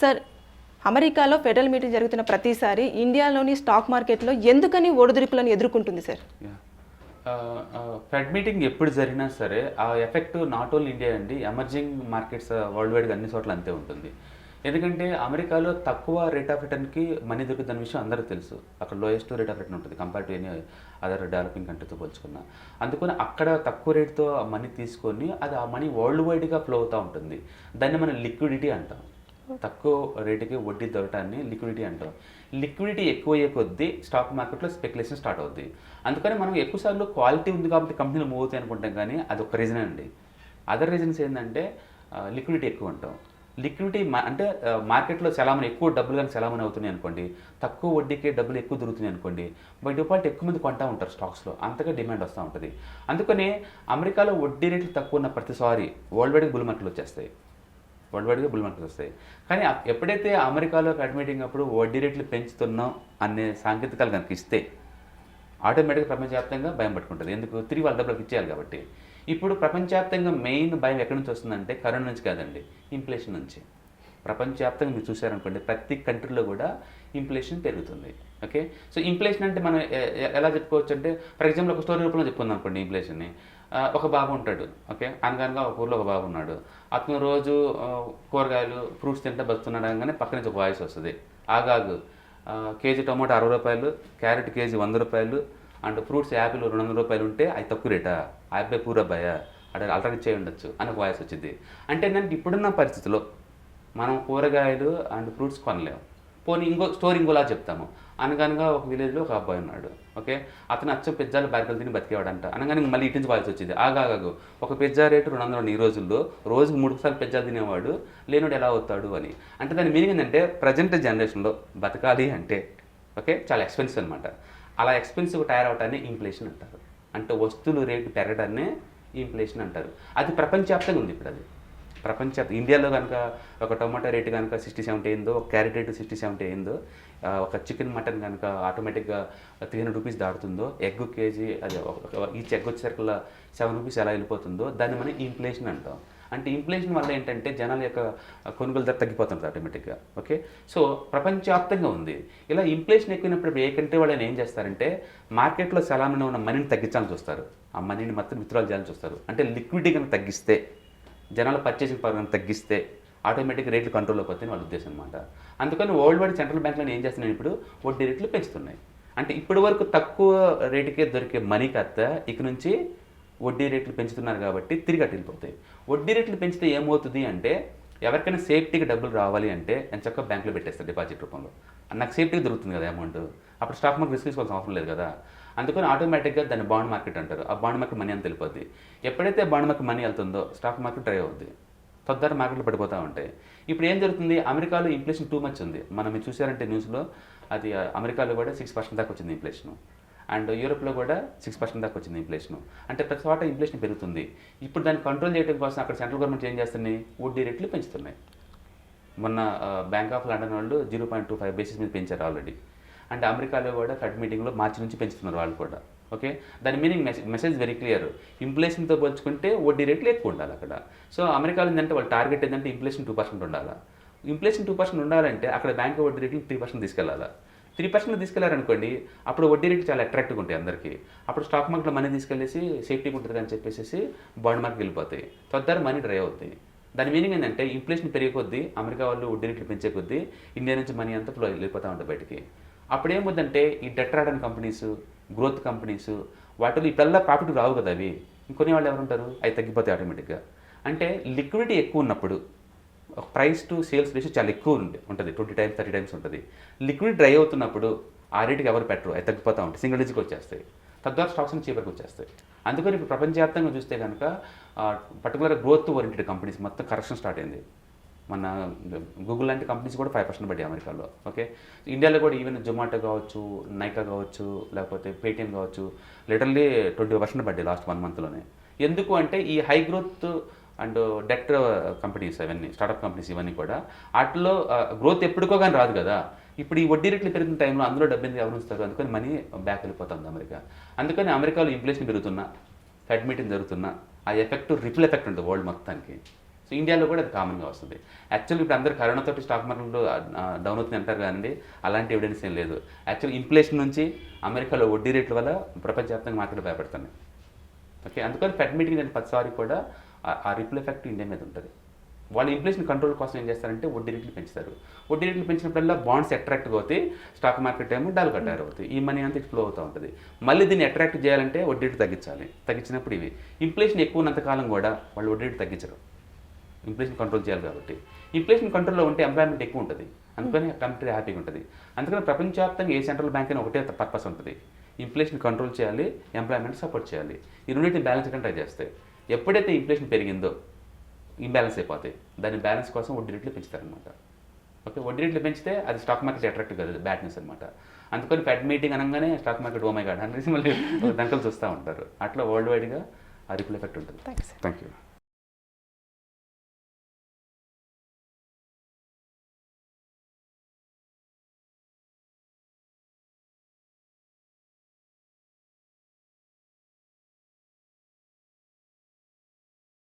Sir, అమెరికాలో federal meeting జరుగుతున్న ప్రతిసారి ఇండియాలోని స్టాక్ మార్కెట్లో ఎందుకని ఒడిదుడుకులను ఎదుర్కొంటుంది సార్? ఫెడ్ మీటింగ్ ఎప్పుడు జరిగినా సరే ఆ ఎఫెక్ట్ నాట్ ఓన్లీ ఇండియా అండి, ఎమర్జింగ్ మార్కెట్స్ వరల్డ్ వైడ్గా అన్ని చోట్ల అంతే ఉంటుంది. ఎందుకంటే అమెరికాలో తక్కువ రేట్ ఆఫ్ రిటర్న్కి మనీ దొరుకుతున్న విషయం అందరికీ తెలుసు. అక్కడ లోయెస్ట్ రేట్ ఆఫ్ రిటర్న్ ఉంటుంది compare to any other developing కంట్రీతో పోల్చుకున్నా. అందుకని అక్కడ తక్కువ రేట్తో మనీ తీసుకొని అది ఆ మనీ వరల్డ్ వైడ్గా ఫ్లో అవుతూ ఉంటుంది. దాన్ని మనం లిక్విడిటీ అంటాం. తక్కువ రేటుకి వడ్డీ దొరకటాన్ని లిక్విడిటీ అంటాం. లిక్విడిటీ ఎక్కువ అయ్యే కొద్దీ స్టాక్ మార్కెట్లో స్పెక్యులేషన్ స్టార్ట్ అవుద్ది. అందుకని మనం ఎక్కువసార్లు క్వాలిటీ ఉంది కాబట్టి కంపెనీలు మూవ్ అవుతాయి అనుకుంటాం, కానీ అది ఒక రీజన్ అండి. అదర్ రీజన్స్ ఏంటంటే లిక్విడిటీ ఎక్కువ ఉంటాం. లిక్విడిటీ అంటే మార్కెట్లో చలామణి ఎక్కువ డబ్బులు కానీ చలామణి అవుతున్నాయి అనుకోండి, తక్కువ వడ్డీకే డబ్బులు ఎక్కువ దొరుకుతున్నాయి అనుకోండి, బై డిఫాల్ట్ ఎక్కువ మంది కొంటూ ఉంటారు స్టాక్స్లో, అంతగా డిమాండ్ వస్తూ ఉంటుంది. అందుకని అమెరికాలో వడ్డీ రేట్లు తక్కువ ఉన్న ప్రతిసారి వరల్డ్ వైడ్గా బుల్ మార్కెట్లు వచ్చేస్తాయి. వరల్డ్ వైడ్గా బుల్ మార్కెట్స్ వస్తాయి. కానీ ఎప్పుడైతే అమెరికాలో ఫెడ్ మీటింగ్ అప్పుడు వడ్డీ రేట్లు పెంచుతున్నాం అనే సాంకేతికాలు కనుక ఇస్తే ఆటోమేటిక్గా ప్రపంచవ్యాప్తంగా భయం పట్టుకుంటుంది. ఎందుకు? తిరిగి వాళ్ళ డబ్బులకు ఇచ్చేయాలి కాబట్టి. ఇప్పుడు ప్రపంచవ్యాప్తంగా మెయిన్ భయం ఎక్కడి నుంచి వస్తుందంటే కరోనా నుంచి కాదండి, ఇన్ఫ్లేషన్ నుంచి. ప్రపంచవ్యాప్తంగా మీరు చూసారనుకోండి, ప్రతి కంట్రీలో కూడా ఇన్ఫ్లేషన్ పెరుగుతుంది. ఓకే, సో ఇన్ఫ్లేషన్ అంటే మనం ఎలా చెప్పుకోవచ్చు అంటే, ఫర్ ఎగ్జాంపుల్ ఒక స్టోరీ రూపంలో చెప్పుకుందాం అనుకోండి ఇన్ఫ్లేషన్ని. ఒక బాబు ఉంటాడు. ఓకే, అనగానగా ఒక ఊర్లో ఒక బాబు ఉన్నాడు. అతను రోజు కూరగాయలు ఫ్రూట్స్ తింటే బతున్నాడు అనగానే పక్క నుంచి ఒక వాయిస్ వస్తుంది, ఆగాగు, కేజీ టొమాటో 60 రూపాయలు, క్యారెట్ కేజీ 100 రూపాయలు, అండ్ ఫ్రూట్స్ యాపిల్ 200 రూపాయలు ఉంటే అది తక్కువ రేటా, ఆ అబ్బాయి పూరబ్బాయా, అక్కడ ఆల్టర్నేట్ చేయి ఉండొచ్చు అని ఒక వాయిస్ వచ్చింది. అంటే ఏంటంటే ఇప్పుడున్న పరిస్థితిలో మనం కూరగాయలు అండ్ ఫ్రూట్స్ కొనలేము. పోనీ ఇంకోలా చెప్తాము. అనగనగా ఒక విలేజ్లో ఒక అబ్బాయి ఉన్నాడు. ఓకే, అతను అచ్చం పిజ్జాలు బర్గర్లు తిని బతికేవాడంట. అనగానే మళ్ళీ ఇటు నుంచి వాల్సి వచ్చింది, ఆగాగు, ఒక పిజ్జా రేటు 200 ఈ రోజుల్లో, రోజుకు 3 సార్లు పిజ్జాలు తినేవాడు, లేనుడు ఎలా అవుతాడు అని. అంటే దాని మీనింగ్ ఏంటంటే ప్రజెంట్ జనరేషన్లో బతకాలి అంటే ఓకే చాలా ఎక్స్పెన్సివ్ అనమాట. అలా ఎక్స్పెన్సివ్ తయారవటాన్ని ఇన్ఫ్లేషన్ అంటారు. అంటే వస్తువులు రేటు పెరగడాన్నే ఇన్ఫ్లేషన్ అంటారు. అది ప్రపంచవ్యాప్తంగా ఉంది. ఇప్పుడు అది ఇండియాలో కనుక ఒక టొమాటో రేటు కనుక 60-70 అయిందో, ఒక క్యారెట్ రేటు 60-70 అయిందో, ఒక చికెన్ మటన్ కనుక ఆటోమేటిక్గా 300 రూపీస్ దాటుతుందో, ఎగ్ కేజీ అదే ఈచ్ ఎగ్ వచ్చేసరికి 7 రూపీస్ ఎలా వెళ్ళిపోతుందో, దాన్ని మనం ఇన్ఫ్లేషన్ అంటాం. అంటే ఇన్ఫ్లేషన్ వల్ల ఏంటంటే జనాల యొక్క కొనుగోలు ధర తగ్గిపోతుంది ఆటోమేటిక్గా. ఓకే, సో ప్రపంచవ్యాప్తంగా ఉంది. ఇలా ఇన్ఫ్లేషన్ ఎక్కువైనప్పుడు ఏ కంట్రీ వాళ్ళు ఏం చేస్తారంటే మార్కెట్లో చలామణి ఉన్న మనీని తగ్గించాలని చూస్తారు. ఆ మనీని మొత్తం విత్డ్రాల్ చేయాలని చూస్తారు. అంటే లిక్విడిటీ కనుక తగ్గిస్తే, జనాల పర్చేసింగ్ పవర్ కనుక తగ్గిస్తే ఆటోమేటిక్ రేట్లు కంట్రోల్లోకి వస్తాయని వాళ్ళ ఉద్దేశం అనమాట. అందుకని వరల్డ్ వైడ్ సెంట్రల్ బ్యాంకులను ఏం చేస్తున్నాయి, ఇప్పుడు వడ్డీ రేట్లు పెంచుతున్నాయి. అంటే ఇప్పటి వరకు తక్కువ రేటుకే దొరికే మనీ కాస్త ఇక నుంచి వడ్డీ రేట్లు పెంచుతున్నారు కాబట్టి తిరిగి అటు వెళ్ళిపోతాయి. వడ్డీ రేట్లు పెంచితే ఏమవుతుంది అంటే, ఎవరికైనా సేఫ్టీకి డబ్బులు రావాలి అంటే నేను చక్కగా బ్యాంకులో పెట్టేస్తాను డిపాజిట్ రూపంలో, నాకు సేఫ్టీకి దొరుకుతుంది కదా అమౌంట్. అప్పుడు స్టాక్ మార్కెట్ రిస్క్ తీసుకోవాల్సిన అవసరం లేదు కదా. అందుకని ఆటోమేటిక్గా దాన్ని బాండ్ మార్కెట్ అంటారు. ఆ బాండ్ మార్కెట్ మనీ అంత వెళ్ళిపోద్ది. ఎప్పుడైతే బాండ్ మార్కెట్ మనీ వెళ్తుందో స్టాక్ మార్కెట్ డ్రై అవుద్ది, తొందర మార్కెట్లు పడిపోతూ ఉంటాయి. ఇప్పుడు ఏం జరుగుతుంది, అమెరికాలో ఇన్ఫ్లేషన్ టూ మచ్ ఉంది. మనం మీరు చూసారంటే న్యూస్లో, అది అమెరికాలో కూడా 6% దాకా వచ్చింది ఇన్ఫ్లేషన్, అండ్ యూరోప్లో కూడా 6% దాకా వచ్చింది ఇన్ఫ్లేషన్. అంటే ప్రతి చోట ఇన్ఫ్లేషన్ పెరుగుతుంది. ఇప్పుడు దాన్ని కంట్రోల్ చేయడం కోసం అక్కడ సెంట్రల్ గవర్నమెంట్ ఏం చేస్తున్నాయి, వడ్డీ రేట్లు పెంచుతున్నాయి. మొన్న బ్యాంక్ ఆఫ్ లండన్ వాళ్ళు 0.25 బేసిస్ మీద పెంచారు ఆల్రెడీ. అండ్ అమెరికాలో కూడా ఫెడ్ మీటింగ్లో మార్చి నుంచి పెంచుతున్నారు వాళ్ళు కూడా. ఓకే, దాని మీనింగ్ మెసేజ్ వెరీ క్లియర్, ఇన్ఫ్లేషన్తో పోల్చుకుంటే వడ్డీ రేట్లు ఎక్కువ ఉండాలి అక్కడ. సో అమెరికాలో ఏంటంటే వాళ్ళ టార్గెట్ ఏంటంటే ఇన్ఫ్లేషన్ 2% ఉండాలి. ఇన్ఫ్లేషన్ 2% ఉండాలంటే అక్కడ బ్యాంక్ వడ్డీ రేట్లు 3% తీసుకెళ్ళాలి. 3% తీసుకెళ్లారనుకోండి, అప్పుడు వడ్డీ రేట్లు చాలా అట్రాక్టివ్గా ఉంటాయి అందరికీ. అప్పుడు స్టాక్ మార్కెట్లో మనీ తీసుకెళ్ళేసి సేఫ్టీగా ఉంటుంది అని చెప్పేసి బాండ్ మార్కెట్ వెళ్ళిపోతాయి, తొందర మనీ డ్రై అవుతాయి. దాని మీనింగ్ ఏంటంటే ఇన్ఫ్లేషన్ పెరిగే కొద్దీ అమెరికా వాళ్ళు వడ్డీ రేట్లు పెంచే కొద్దీ ఇండియా నుంచి మనీ అంతా ఫ్లో వెళ్ళిపోతూ ఉంటుంది బయటికి. అప్పుడు ఏముందంటే ఈ debt Radeon companies, growth companies, వాటిలో ఇప్పుడల్లా ప్రాఫిట్ రావు కదా, అవి ఇంకొనే వాళ్ళు ఎవరు ఉంటారు, అవి తగ్గిపోతాయి ఆటోమేటిక్గా. అంటే లిక్విడిటీ ఎక్కువ ఉన్నప్పుడు ప్రైస్ టు సేల్స్ రేషియో చాలా ఎక్కువ ఉంటుంది, 20 times 30 times ఉంటుంది. లిక్విడ్ డ్రై అవుతున్నప్పుడు ఆ రేటుకి ఎవరు పెట్టరు, అవి తగ్గిపోతూ ఉంటాయి, సింగిల్ డిజిట్కి వచ్చేస్తాయి, తద్వారా స్టాక్స్ చీపర్కి వచ్చేస్తాయి. అందుకని ఇప్పుడు ప్రపంచవ్యాప్తంగా చూస్తే కనుక పర్టికులర్ గ్రోత్ ఓరియంటెడ్ కంపెనీస్ మొత్తం కరెక్షన్ స్టార్ట్ అయింది. మన గూగుల్ లాంటి కంపెనీస్ కూడా 5% పడ్డాయి అమెరికాలో. ఓకే, ఇండియాలో కూడా ఈవెన్ జొమాటో కావచ్చు, నైకా కావచ్చు, లేకపోతే పేటిఎం కావచ్చు, లిటరల్లీ 20% పడ్డాయి లాస్ట్ 1 monthలోనే. ఎందుకు అంటే ఈ high growth and debt companies, అవన్నీ స్టార్టప్ కంపెనీస్, ఇవన్నీ కూడా వాటిలో గ్రోత్ ఎప్పటికో కానీ రాదు కదా. ఇప్పుడు ఈ వడ్డీ రేట్లు పెరిగిన టైంలో అందులో డబ్బులు ఎవరు ఉంచుతారు, అందుకని మనీ బ్యాక్ వెళ్ళిపోతుంది అమెరికా. అందుకని అమెరికాలో ఇన్ఫ్లేషన్ పెరుగుతున్నా, ఫెడ్ మీటింగ్ జరుగుతున్నా, ఆ ఎఫెక్ట్ రిపుల్ ఎఫెక్ట్ ఉంటుంది వరల్డ్ మొత్తానికి. సో ఇండియాలో కూడా అది కామన్గా వస్తుంది. యాక్చువల్లీ ఇప్పుడు అందరు కరోనాతోటి స్టాక్ మార్కెట్లో డౌన్ అవుతుంది అంటారు కానీ అలాంటి ఎవిడెన్స్ ఏం లేదు. యాక్చువల్లీ ఇన్ఫ్లేషన్ నుంచి అమెరికాలో వడ్డీ రేట్ల వల్ల ప్రపంచవ్యాప్తంగా మార్కెట్ భయపడుతున్నాయి. ఓకే, అందుకని ఫెడ్ మీటింగ్ నేను 10 సారి కూడా ఆ రిపుల్ ఎఫెక్ట్ ఇండియా మీద ఉంటుంది. వాళ్ళు ఇన్ఫ్లేషన్ కంట్రోల్ కోసం ఏం చేస్తారంటే వడ్డీ రేట్లు పెంచుతారు. వడ్డీ రేట్లు పెంచినప్పుడల్లా బాండ్స్ అట్రాక్ట్గా అవుతాయి, స్టాక్ మార్కెట్ ఏమో డల్ కట్టారు అవుతాయి. ఈ మనీ అంతా ఫ్లో అవుతూ ఉంటుంది. మళ్ళీ దీన్ని అట్రాక్ట్ చేయాలంటే వడ్డీ రేటు తగ్గించాలి. తగ్గించినప్పుడు ఇవి ఇన్ఫ్లేషన్ ఎక్కువ ఉన్నంతకాలం కూడా వాళ్ళు వడ్డీ రేటు తగ్గించరు. ఇన్ఫ్లేషన్ కంట్రోల్ చేయాలి కాబట్టి. ఇన్ఫ్లేషన్ కంట్రోల్లో ఉంటే ఎంప్లాయ్మెంట్ ఎక్కువ ఉంటుంది, అందుకని కంట్రీ హ్యాపీగా ఉంటుంది. అందుకని ప్రపంచవ్యాప్తంగా ఏ సెంట్రల్ బ్యాంక్ అయినా ఒకటే పర్పస్ ఉంటుంది, ఇన్ఫ్లేషన్ కంట్రోల్ చేయాలి, ఎంప్లాయ్మెంట్ సపోర్ట్ చేయాలి. ఈ రెండింటిని బ్యాలెన్స్ ట్రై చేస్తాయి. ఎప్పుడైతే ఇన్ఫ్లేషన్ పెరిగిందో ఇంబ్యాలెన్స్ అయిపోతాయి. దాని బ్యాలెన్స్ కోసం వడ్డీ రేట్లు పెంచుతారనమాట. ఓకే, వడ్డీ రేట్లు పెంచితే అది స్టాక్ మార్కెట్ అట్రాక్ట్ కాదు, బ్యాడ్ న్యూస్ అనమాట. అందుకని ఫెడ్ మీటింగ్ అనగానే stock market oh my God అనేసి మళ్ళీ దంకలు చూస్తూ ఉంటారు. అట్లా వరల్డ్ వైడ్గా ఆ రిపుల్ ఎఫెక్ట్ ఉంటుంది. Thank you.